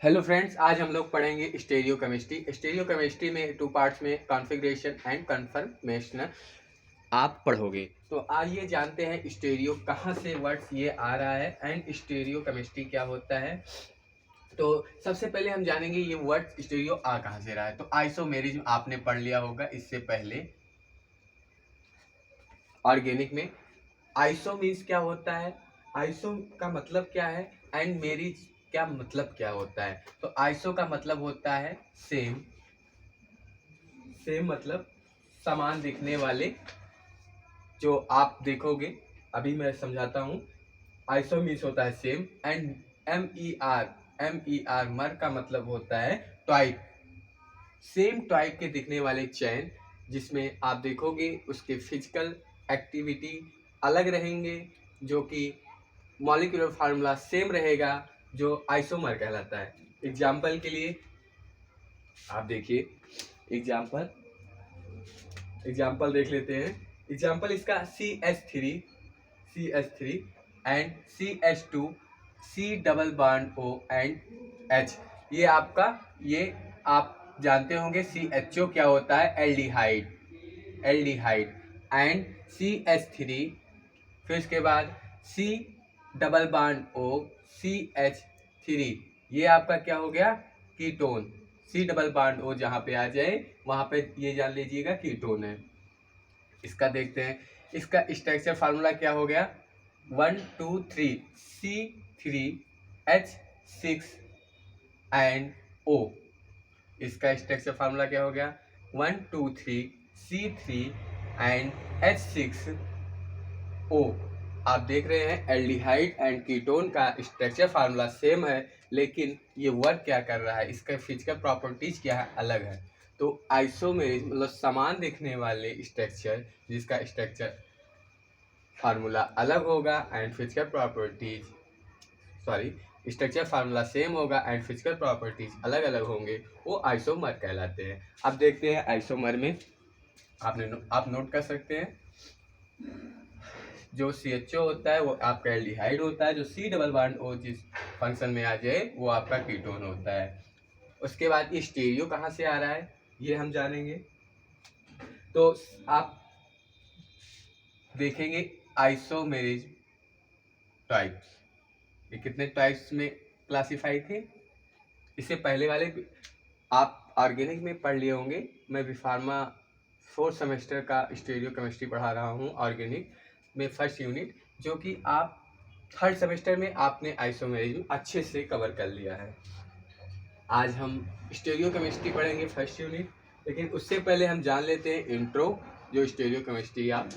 Hello friends, आज हम लोग पढ़ेंगे स्टीरियो केमिस्ट्री। स्टीरियो केमिस्ट्री में टू पार्ट्स में कॉन्फ़िगरेशन एंड कन्फर्मेशन आप पढ़ोगे। तो आइए जानते हैं स्टीरियो कहाँ से वर्ड्स ये आ रहा है एंड स्टीरियो केमिस्ट्री क्या होता है। तो सबसे पहले हम जानेंगे ये वर्ड स्टीरियो आ कहाँ से रहा है। तो आइसोमेरिज्म आपने पढ़ लिया होगा इससे पहले ऑर्गेनिक में। आइसो मीन्स क्या होता है, आइसो का मतलब क्या है एंड मेरिज क्या मतलब क्या होता है। तो आइसो का मतलब होता है सेम, सेम मतलब समान दिखने वाले। जो आप देखोगे अभी मैं समझाता हूँ। आइसो मीन्स होता है same and M E R mer का मतलब होता है टाइप, सेम टाइप के दिखने वाले चैन जिसमें आप देखोगे उसके फिजिकल एक्टिविटी अलग रहेंगे, जो कि मॉलिक्यूलर फार्मूला सेम रहेगा, जो आइसोमर कहलाता है। एग्जाम्पल के लिए आप देखिए, एग्जाम्पल एग्जाम्पल देख लेते हैं। एग्जाम्पल इसका C H three and CH2 C double bond O and H। ये आपका, ये आप जानते होंगे CHO क्या होता है, एल्डिहाइड एंड CH3। फिर इसके बाद C double bond O CH3, ये आपका क्या हो गया, ketone. C double bond O जहाँ पे आ जाए वहाँ पे ये जान लीजिएगा कीटोन है। इसका देखते हैं, इसका स्ट्रक्चर फार्मूला क्या हो गया, 1 2 3 C3H6 एंड O। इसका स्ट्रक्चर फार्मूला क्या हो गया, 1 2 3 C3 एंड H6O। आप देख रहे हैं एल्डिहाइड एंड कीटोन का स्ट्रक्चर फार्मूला सेम है, लेकिन ये वर्क क्या कर रहा है, इसका फिजिकल प्रॉपर्टीज क्या है, अलग है। तो आइसोमेरिज मतलब समान दिखने वाले स्ट्रक्चर जिसका स्ट्रक्चर फार्मूला अलग होगा and physical properties, sorry, structure formula same होगा एंड फिजिकल प्रॉपर्टीज अलग अलग होंगे, वो आइसोमर कहलाते हैं। अब देखते हैं आइसोमर में आप नोट कर सकते हैं, जो CHO होता है वो आपका एल्डिहाइड होता है, जो C डबल बॉन्ड O जिस फंक्शन में आ जाए वो आपका कीटोन होता है। उसके बाद ये स्टीरियो कहाँ से आ रहा है ये हम जानेंगे। तो आप देखेंगे आइसोमेरिज टाइप्स, ये कितने टाइप्स में क्लासिफाई थे, इससे पहले वाले आप ऑर्गेनिक में पढ़ लिए होंगे। मैं भी फार्मा 4th सेमेस्टर का स्टीरियो केमिस्ट्री पढ़ा रहा हूँ ऑर्गेनिक में, फर्स्ट यूनिट, जो कि आप 3rd सेमेस्टर में आपने आइसोमेरिज्म अच्छे से कवर कर लिया है। आज हम स्टीरियो केमिस्ट्री पढ़ेंगे फर्स्ट यूनिट, लेकिन उससे पहले हम जान लेते हैं इंट्रो, जो स्टीरियो केमिस्ट्री आप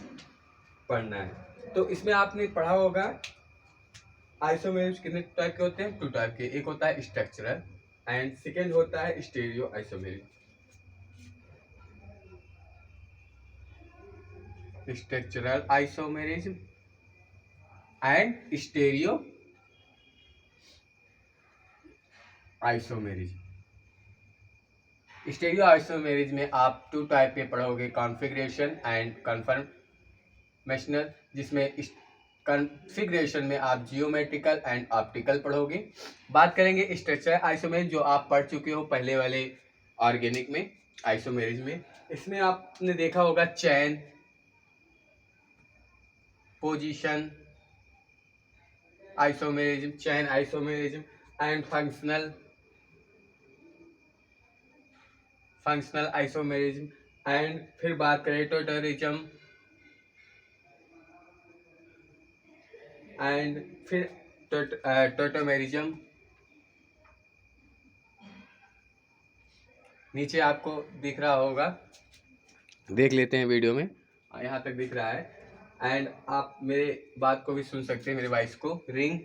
पढ़ना है। तो इसमें आपने पढ़ा होगा आइसोमेरिज्म कितने टाइप के होते हैं, 2 टाइप के, एक होता है स्ट्रक्चरल एंड सेकेंड होता है stereo isomerism. Structural isomerism and stereo isomerism. Stereo isomerism में आप 2 टाइप के पढ़ोगे, कॉन्फ़िगरेशन एंड कन्फर्मेशनल, जिसमें कॉन्फ़िगरेशन में आप जियोमेट्रिकल एंड ऑप्टिकल पढ़ोगे। बात करेंगे स्ट्रक्चरल आइसोमेरिज्म, जो आप पढ़ चुके हो पहले वाले ऑर्गेनिक में आइसोमेरिज्म में। इसमें आपने देखा होगा chain, position isomerism, chain isomerism and functional isomerism. And फिर बात करें टोटलिज्म एंड फिर टोटोमेरिज्म। नीचे आपको दिख रहा होगा, देख लेते हैं वीडियो में, यहाँ तक दिख रहा है एंड आप मेरे बात को भी सुन सकते हैं, मेरे वॉइस को। रिंग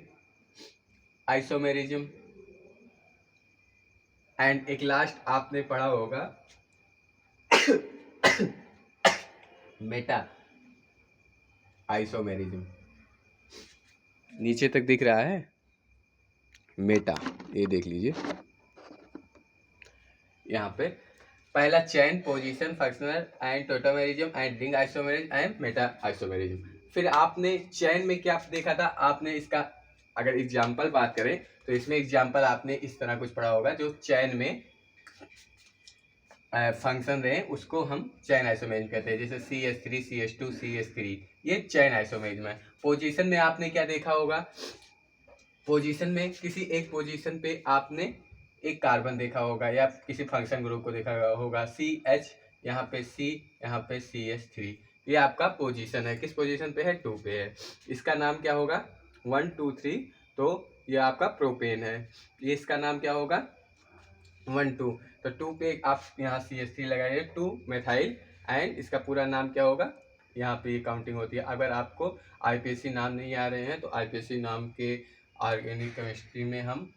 आइसोमेरिज्म एंड एक लास्ट आपने पढ़ा होगा मेटा आइसोमेरिज्म। नीचे तक दिख रहा है मेटा, ये देख लीजिए यहाँ पे। पहला chain, position, functional and tautomerism and ring isomerism and meta isomerism. फिर आपने चैन में क्या देखा था, आपने इसका अगर एग्जाम्पल बात करें तो इसमें एग्जाम्पल आपने इस तरह कुछ पढ़ा होगा, जो चैन में फंक्शन रहे उसको हम चैन आइसोमेरिज्म कहते हैं, जैसे CH3 CH2 CH3, ये चैन आइसोमेरिज्म है। पोजीशन में आपने क्या देखा होगा, पोजीशन में किसी एक पोजीशन पे आपने एक कार्बन देखा होगा या किसी फंक्शन ग्रुप को देखा होगा, CH, यहाँ पे C, यहाँ पे CH3, ये आपका पोजीशन है। किस पोजीशन पे है, 2 पे है। इसका नाम क्या होगा, 1 2 3, तो ये आपका प्रोपेन है। ये इसका नाम क्या होगा, 1 2, तो 2 पे आप यहाँ CH3 लगाइए, 2 मेथाइल, एंड इसका पूरा नाम क्या होगा, यहाँ पे ये काउंटिंग होती है। अगर आपको IPSC नाम नहीं आ रहे हैं तो IPSC नाम के ऑर्गेनिक केमिस्ट्री में हम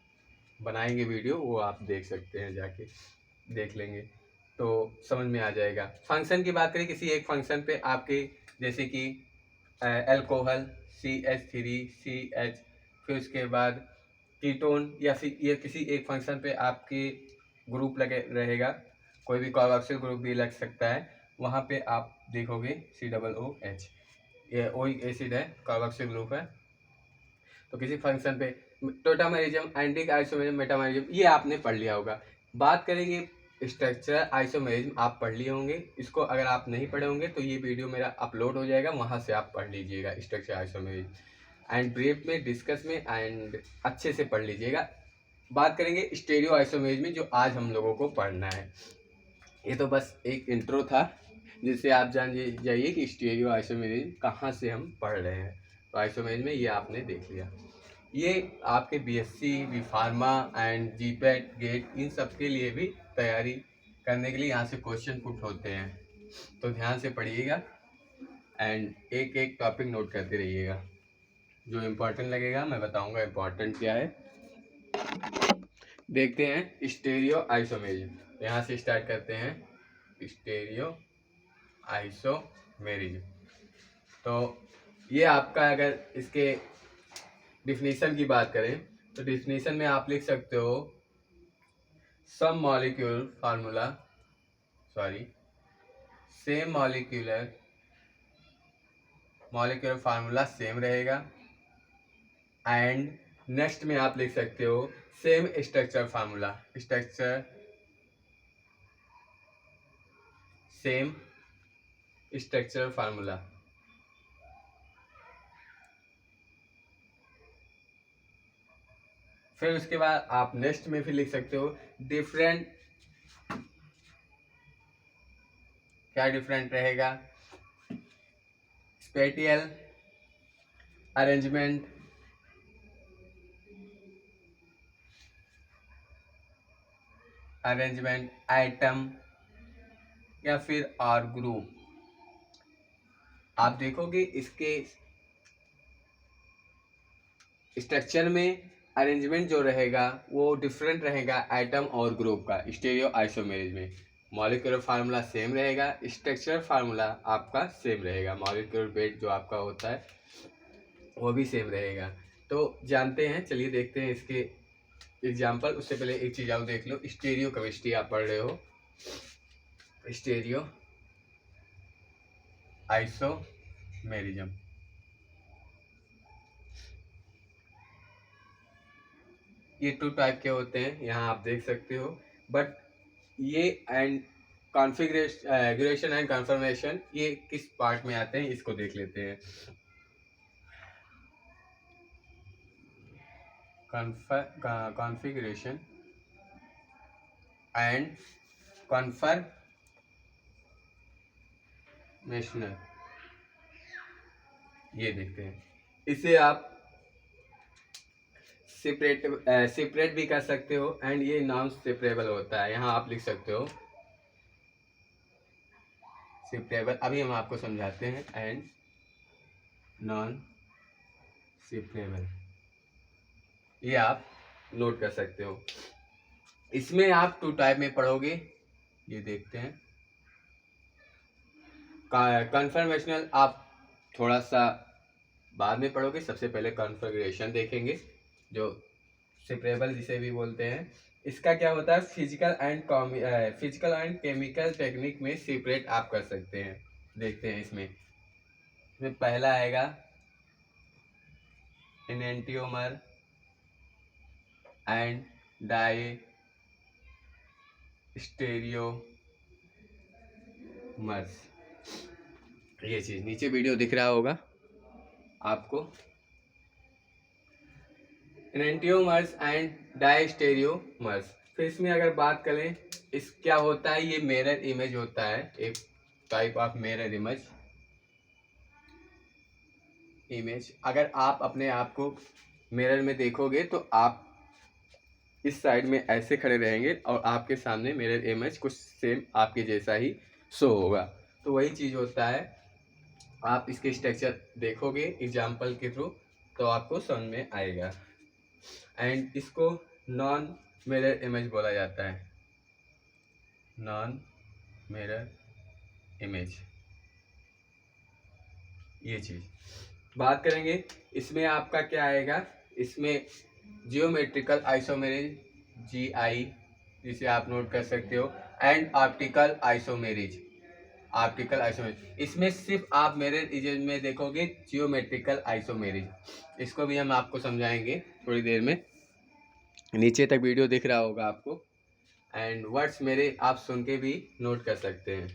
बनाएंगे वीडियो, वो आप देख सकते हैं, जाके देख लेंगे तो समझ में आ जाएगा। फंक्शन की बात करें, किसी एक फंक्शन पे आपके जैसे कि एल्कोहल CH3 CH, फिर उसके बाद कीटोन, या फिर ये किसी एक फंक्शन पे आपके ग्रुप लगे रहेगा, कोई भी कार्बोक्सिल ग्रुप भी लग सकता है, वहाँ पे आप देखोगे COOH, ये ओइक एसिड है, कार्बोक्सिल ग्रुप है। तो किसी फंक्शन पे टोटामरिज्म, एंटिक आइसोमेरिज्म, मेटामरिज्म, ये आपने पढ़ लिया होगा। बात करेंगे स्ट्रक्चरल आइसोमेरिज्म, आप पढ़ लिए होंगे इसको। अगर आप नहीं पढ़े होंगे तो ये वीडियो मेरा अपलोड हो जाएगा, वहाँ से आप पढ़ लीजिएगा स्ट्रक्चरल आइसोमेरिज्म, एंड ब्रीफ में, डिस्कस में, एंड अच्छे से पढ़ लीजिएगा। बात करेंगे स्टीरियो आइसोमेरिज्म में, जो आज हम लोगों को पढ़ना है। ये तो बस एक इंट्रो था जिससे आप जान जाइए कि स्टीरियो आइसोमेरिज्म कहाँ से हम पढ़ रहे हैं। तो आइसोमेरिज्म में ये आपने देख लिया। ये आपके BSc, B pharma and GPAT GATE, इन सब के लिए भी तैयारी करने के लिए यहाँ से क्वेश्चन पुट होते हैं, तो ध्यान से पढ़िएगा एंड एक एक टॉपिक नोट करते रहिएगा। जो इम्पोर्टेंट लगेगा मैं बताऊंगा इम्पोर्टेंट क्या है। देखते हैं स्टीरियो आइसोमेरिज्म, यहाँ से स्टार्ट करते हैं स्टीरियो आइसोमेरिज्म। तो ये आपका, अगर इसके डिफिनीशन की बात करें तो डिफिनीशन में आप लिख सकते हो some molecule formula, sorry same molecular formula same रहेगा, एंड नेक्स्ट में आप लिख सकते हो same structure formula, structure same structure formula. फिर उसके बाद आप नेक्स्ट में फिर लिख सकते हो डिफरेंट, क्या डिफरेंट रहेगा, स्पेटियल अरेंजमेंट, आइटम, या फिर और ग्रुप। आप देखोगे इसके स्ट्रक्चर में अरेंजमेंट जो रहेगा वो डिफरेंट रहेगा आइटम और ग्रुप का। स्टीरियो आइसोमेरिज्म में मॉलिक्यूलर फार्मूला सेम रहेगा, स्ट्रक्चर फार्मूला आपका सेम रहेगा, मॉलिक्यूलर वेट जो आपका होता है वो भी सेम रहेगा। तो जानते हैं, चलिए देखते हैं इसके एग्जाम्पल। उससे पहले एक चीज़ आप देख लो, स्टीरियो केमिस्ट्री आप पढ़ रहे हो, स्टीरियो आइसोमेरिज्म। ये 2 टाइप के होते हैं, यहाँ आप देख सकते हो, बट ये एंड कॉन्फ़िगरेशन एंड कन्फर्मेशन ये किस पार्ट में आते हैं इसको देख लेते हैं। कॉन्फ़िगरेशन एंड कन्फर्मेशन, ये देखते हैं। इसे आप सेपरेट भी कर सकते हो, एंड ये नॉन सेपरेबल होता है, यहाँ आप लिख सकते हो सेपरेबल, अभी हम आपको समझाते हैं, एंड नॉन सेपरेबल, ये आप नोट कर सकते हो। इसमें आप 2 टाइप में पढ़ोगे, ये देखते हैं। कन्फर्मेशनल आप थोड़ा सा बाद में पढ़ोगे, सबसे पहले कॉन्फ़िगरेशन देखेंगे, जो सेपरेबल जिसे भी बोलते हैं। इसका क्या होता है, फिजिकल एंड केमिकल टेक्निक में सेपरेट आप कर सकते हैं। देखते हैं इसमें पहला आएगा enantiomer and diastereomers। ये चीज नीचे वीडियो दिख रहा होगा आपको। Enantiomers and diastereomers. फिर इसमें अगर बात करें इस क्या होता है, ये मिरर इमेज होता है, एक टाइप ऑफ मिरर इमेज। अगर आप अपने आप को मिरर में देखोगे तो आप इस साइड में ऐसे खड़े रहेंगे और आपके सामने मिरर इमेज कुछ सेम आपके जैसा ही शो होगा। तो वही चीज़ होता है, आप इसके स्ट्रक्चर देखोगे एग्जाम्पल के थ्रू तो आपको समझ में आएगा। एंड इसको नॉन मिरर इमेज बोला जाता है, नॉन मिरर इमेज। ये चीज़ बात करेंगे इसमें आपका क्या आएगा, इसमें जियोमेट्रिकल आइसोमेरिज GI जिसे आप नोट कर सकते हो, and optical isomerism, optical isomerism. इसमें सिर्फ आप मिरर इमेज में देखोगे जियोमेट्रिकल आइसोमेरिज, इसको भी हम आपको समझाएंगे थोड़ी देर में। नीचे तक वीडियो दिख रहा होगा आपको, एंड वर्ड्स मेरे आप सुन के भी नोट कर सकते हैं।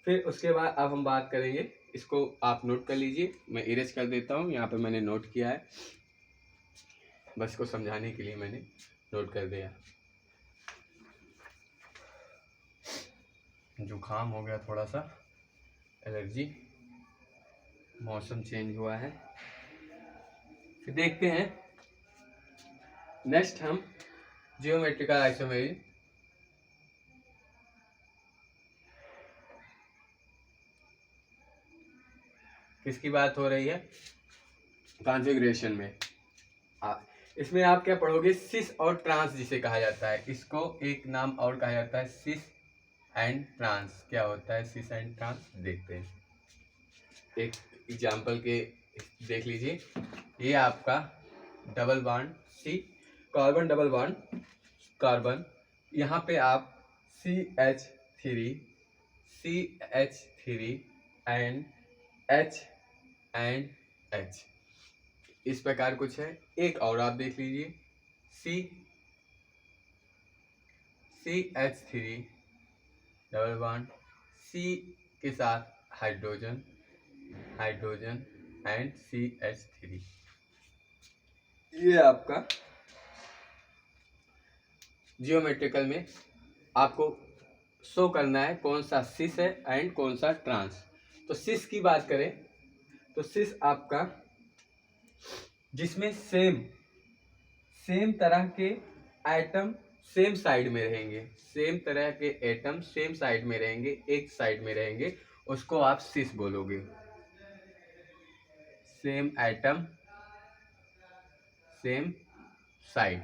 फिर उसके बाद अब हम बात करेंगे, इसको आप नोट कर लीजिए, मैं इरेज कर देता हूँ, यहाँ पे मैंने नोट किया है, बस को समझाने के लिए मैंने नोट कर दिया। जुकाम हो गया थोड़ा सा, एलर्जी, मौसम चेंज हुआ है। फिर देखते हैं नेक्स्ट हम जियोमेट्रिकल आइसोमेरिज। किसकी बात हो रही है, कॉन्फ़िगरेशन में। इसमें आप क्या पढ़ोगे, सिस और ट्रांस जिसे कहा जाता है, इसको एक नाम और कहा जाता है सिस एंड ट्रांस। क्या होता है सिस एंड ट्रांस, देखते हैं एक एग्जाम्पल के देख लीजिए। ये आपका double bond C, carbon double bond carbon, यहाँ पे आप CH3 एंड H, इस प्रकार कुछ है। एक और आप देख लीजिए CH3 डबल बॉन्ड C के साथ हाइड्रोजन एंड CH3। ये आपका जियोमेट्रिकल में आपको शो करना है कौन सा सिस है एंड कौन सा ट्रांस। तो सिस की बात करें तो सिस आपका जिसमें सेम तरह के एटम सेम साइड में रहेंगे, सेम तरह के एटम सेम साइड में रहेंगे, एक साइड में रहेंगे, उसको आप सिस बोलोगे। सेम एटम सेम साइड,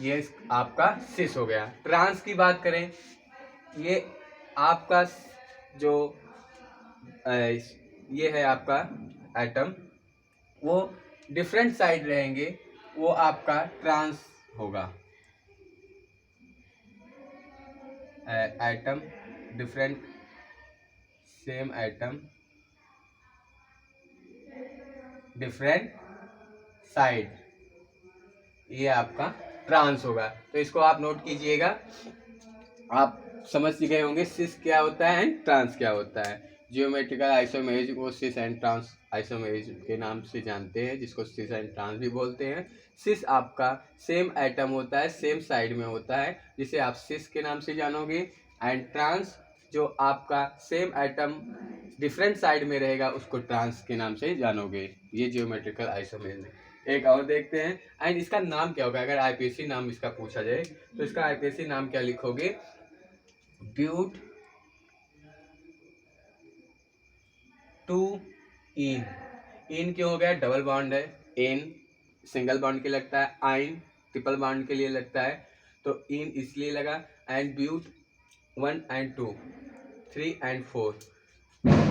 ये आपका सिस हो गया। ट्रांस की बात करें, ये आपका जो ये है आपका एटम, वो डिफरेंट साइड रहेंगे, वो आपका ट्रांस होगा। Atom different, same atom different side, ये आपका ट्रांस होगा। तो इसको आप नोट कीजिएगा, आप समझ गए होंगे सिस क्या होता है एंड ट्रांस क्या होता है। जियोमेट्रिकल आइसोमेरिज को सिस एंड ट्रांस आइसोमेरिज के नाम से जानते हैं, जिसको सिस एंड ट्रांस भी बोलते हैं। सिस आपका सेम एटम होता है, सेम साइड में होता है, जिसे आप सिस के नाम से जानोगे। एंड ट्रांस जो आपका सेम एटम डिफरेंट साइड में रहेगा, उसको ट्रांस के नाम से जानोगे। ये जियोमेट्रिकल आइसोमेरिज। एक और देखते हैं, एंड इसका नाम क्या होगा, अगर IPSC नाम इसका पूछा जाए तो इसका IPSC नाम क्या लिखोगे, ब्यूट टू इन क्यों हो गया, डबल बॉन्ड है, इन सिंगल बॉन्ड के लगता है, आइन ट्रिपल बॉन्ड के लिए लगता है, तो इन इसलिए लगा। एंड ब्यूट 1 and 2 3 and 4,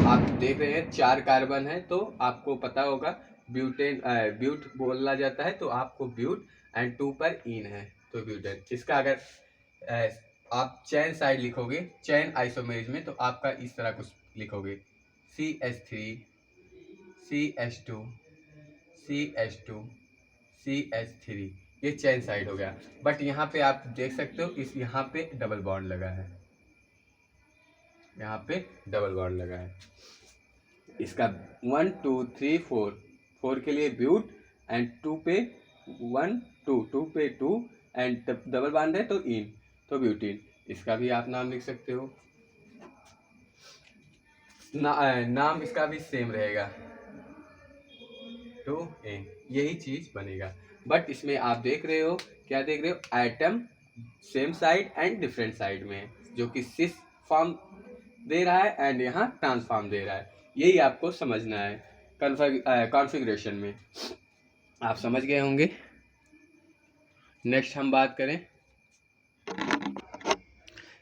आप देख रहे हैं 4 कार्बन है, तो आपको पता होगा ब्यूटेन ब्यूट बोला जाता है, तो आपको ब्यूट एंड 2 पर इन है तो ब्यूटेन। इसका अगर आप चैन साइड लिखोगे चैन आइसोमेरिज में, तो आपका इस तरह कुछ लिखोगे CH3 CH2 CH2 CH3, ये चैन साइड हो गया। बट यहाँ पे आप देख सकते हो इस यहाँ पे डबल बॉन्ड लगा है, यहाँ पे डबल बॉन्ड लगा है। इसका 1 2 3 4, 4 के लिए ब्यूट एंड 2 पे 1 2, 2 पे 2 एंड डबल बॉन्ड है तो इन, तो ब्यूटीन। इसका भी आप नाम लिख सकते हो। नाम इसका भी सेम रहेगा, 2A, यही चीज बनेगा। बट इसमें आप देख रहे हो, क्या देख रहे हो, atom same side and different side में, जो कि सिस फॉर्म दे रहा है एंड यहाँ ट्रांसफॉर्म दे रहा है। यही आपको समझना है कॉन्फ़िगरेशन में। आप समझ गए होंगे। नेक्स्ट हम बात करें,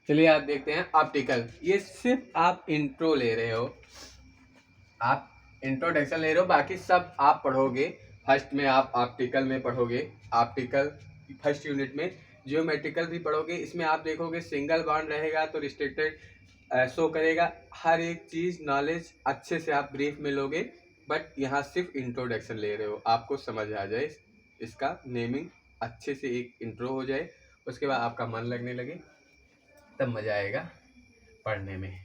चलिए आप देखते हैं ऑप्टिकल। ये सिर्फ आप इंट्रो ले रहे हो, आप इंट्रोडक्शन ले रहे हो, बाकी सब आप पढ़ोगे। फर्स्ट में आप ऑप्टिकल में पढ़ोगे, ऑप्टिकल फर्स्ट यूनिट में जियोमेट्रिकल भी पढ़ोगे। इसमें आप देखोगे सिंगल बॉन्ड रहेगा तो रिस्ट्रिक्टेड शो करेगा। हर एक चीज़ नॉलेज अच्छे से आप ब्रीफ में लोगे, बट यहाँ सिर्फ इंट्रोडक्शन ले रहे हो, आपको समझ आ जाए, इसका नेमिंग अच्छे से एक इंट्रो हो जाए, उसके बाद आपका मन लगने लगे, तब मज़ा आएगा पढ़ने में।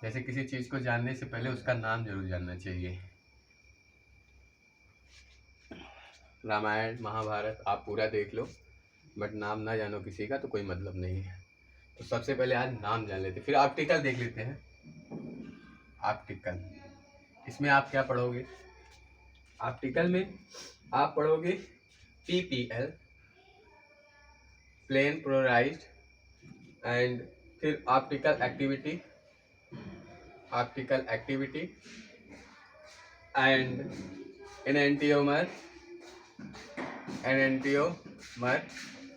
जैसे किसी चीज़ को जानने से पहले उसका नाम जरूर जानना चाहिए। रामायण महाभारत आप पूरा देख लो, बट नाम ना जानो किसी का तो कोई मतलब नहीं है। तो सबसे पहले आज नाम जान लेते, फिर ऑप्टिकल देख लेते हैं। ऑप्टिकल, इसमें आप क्या पढ़ोगे? ऑप्टिकल में आप पढ़ोगे PPL, प्लेन पोलराइज्ड, एंड फिर ऑप्टिकल एक्टिविटी एंड एनेंटियोमर,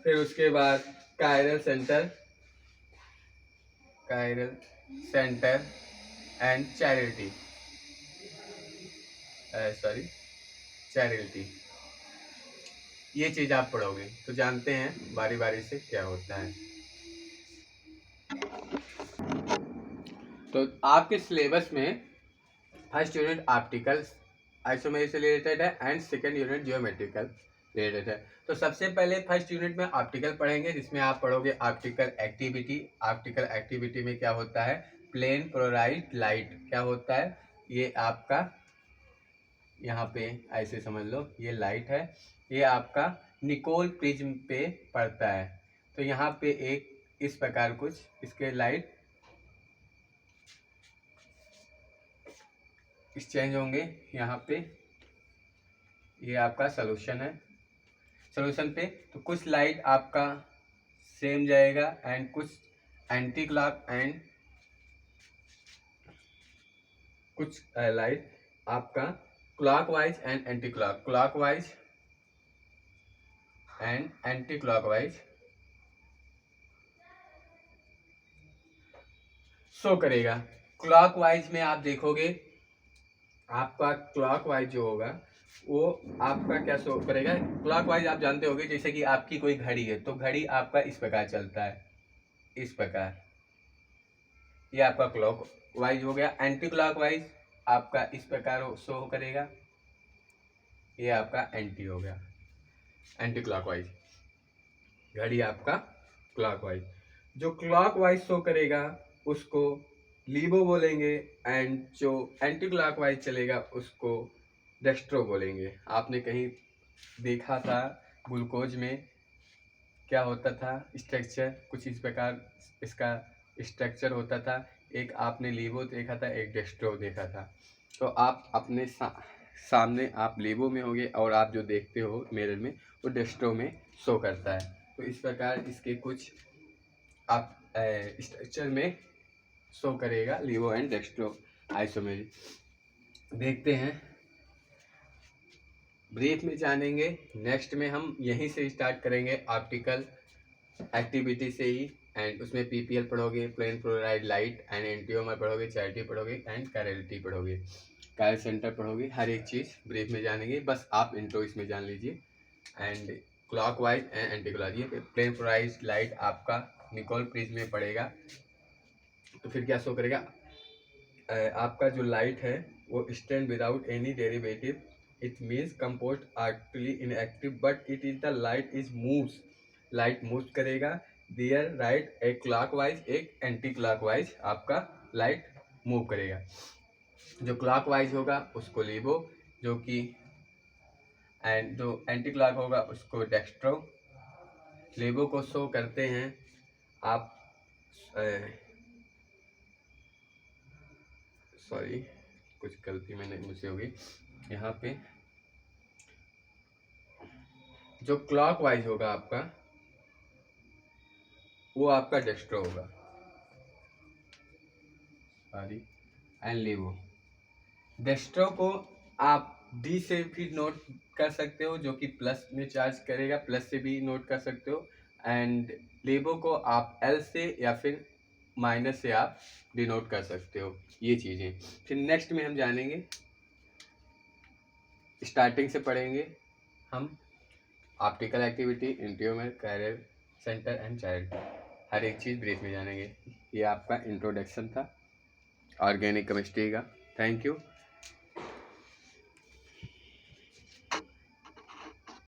फिर उसके बाद कायरल सेंटर एंड चैरिटी, ये चीज आप पढ़ोगे। तो जानते हैं बारी बारी से क्या होता है। तो आपके सिलेबस में फर्स्ट यूनिट ऑप्टिकल आइसोमेरिक से रिलेटेड है and second unit geometrical related है। तो सबसे पहले फर्स्ट यूनिट में ऑप्टिकल पढ़ेंगे, जिसमें आप पढ़ोगे ऑप्टिकल एक्टिविटी। ऑप्टिकल एक्टिविटी में क्या होता है? प्लेन पोलराइज्ड लाइट क्या होता है? ये आपका यहाँ पे ऐसे समझ लो, ये लाइट है, ये आपका निकोल प्रिज्म पे पड़ता है। तो यहाँ पे एक इस प्रकार कुछ इसके लाइट एक्सचेंज होंगे। यहाँ पे ये आपका सॉल्यूशन है, सॉल्यूशन पे तो कुछ लाइट आपका सेम जाएगा एंड कुछ एंटी क्लॉक एंड कुछ लाइट आपका clockwise and anti clock, clockwise and anti clockwise show करेगा। क्लॉकवाइज में आप देखोगे आपका क्लॉकवाइज जो होगा वो आपका क्या शो करेगा? क्लॉकवाइज आप जानते होगे, जैसे कि आपकी कोई घड़ी है तो घड़ी आपका इस प्रकार चलता है, इस प्रकार, ये आपका क्लॉकवाइज हो गया। एंटी क्लॉकवाइज आपका इस प्रकार शो करेगा, ये आपका एंटी हो गया, एंटी क्लॉकवाइज। घड़ी आपका क्लॉकवाइज, जो क्लॉकवाइज शो करेगा उसको लीबो बोलेंगे एंड जो एंटी क्लॉकवाइज चलेगा उसको डेक्स्ट्रो बोलेंगे। आपने कहीं देखा था ग्लूकोज में क्या होता था स्ट्रक्चर, कुछ इस प्रकार इसका स्ट्रक्चर होता था। एक आपने लीबो देखा था, एक डेक्स्ट्रो देखा था। तो आप अपने सामने आप लीबो में होंगे और आप जो देखते हो मिरर में वो डेक्स्ट्रो में शो करता है। तो इस प्रकार इसके कुछ आप स्ट्रक्चर में शो करेगा लीबो एंड डेक्स्ट्रो आइसोमेरिक। देखते हैं, ब्रीफ में जानेंगे। नेक्स्ट में हम यहीं से स्टार्ट करेंगे ऑप्टिकल एक्टिविटी से ही, एंड उसमें PPL पढ़ोगे, प्लेन पोलराइज्ड लाइट, एंड एंटियोमर पढ़ोगे, चैरिटी पढ़ोगे एंड कैरलिटी पढ़ोगे, कायल सेंटर पढ़ोगे। हर एक चीज़ ब्रीफ में जानेंगे, बस आप इंट्रो इसमें जान लीजिए। And clockwise and anti clock, ये प्लेन पोलराइज्ड लाइट आपका निकोल प्रिज्म में पड़ेगा तो फिर क्या शो करेगा? आपका जो लाइट है वो stand without any derivative It means compost actually inactive, but it is the light is moves. Light move करेगा देयर राइट, एक क्लॉकवाइज एक एंटी क्लॉकवाइज आपका लाइट मूव करेगा। जो क्लॉकवाइज होगा उसको लीवो, जो कि एंड जो एंटी क्लॉक होगा उसको डेक्स्ट्रो। लीवो को शो करते हैं आप, सॉरी कुछ गलती मैंने मुझसे होगी यहाँ पे। जो क्लॉकवाइज होगा आपका वो आपका डेक्स्ट्रो होगा, सॉरी, एंड लीवो। डेक्स्ट्रो को आप डी से भी नोट कर सकते हो, जो कि प्लस में चार्ज करेगा, प्लस से भी नोट कर सकते हो। एंड लीवो को आप एल से या फिर माइनस से आप डिनोट कर सकते हो। ये चीज़ें फिर नेक्स्ट में हम जानेंगे, स्टार्टिंग से पढ़ेंगे हम ऑप्टिकल एक्टिविटी, इंट्रोमर, कैरियर सेंटर एंड चाइल्ड, हर एक चीज़ ब्रीफ में जानेंगे। ये आपका इंट्रोडक्शन था ऑर्गेनिक केमिस्ट्री का। Thank you.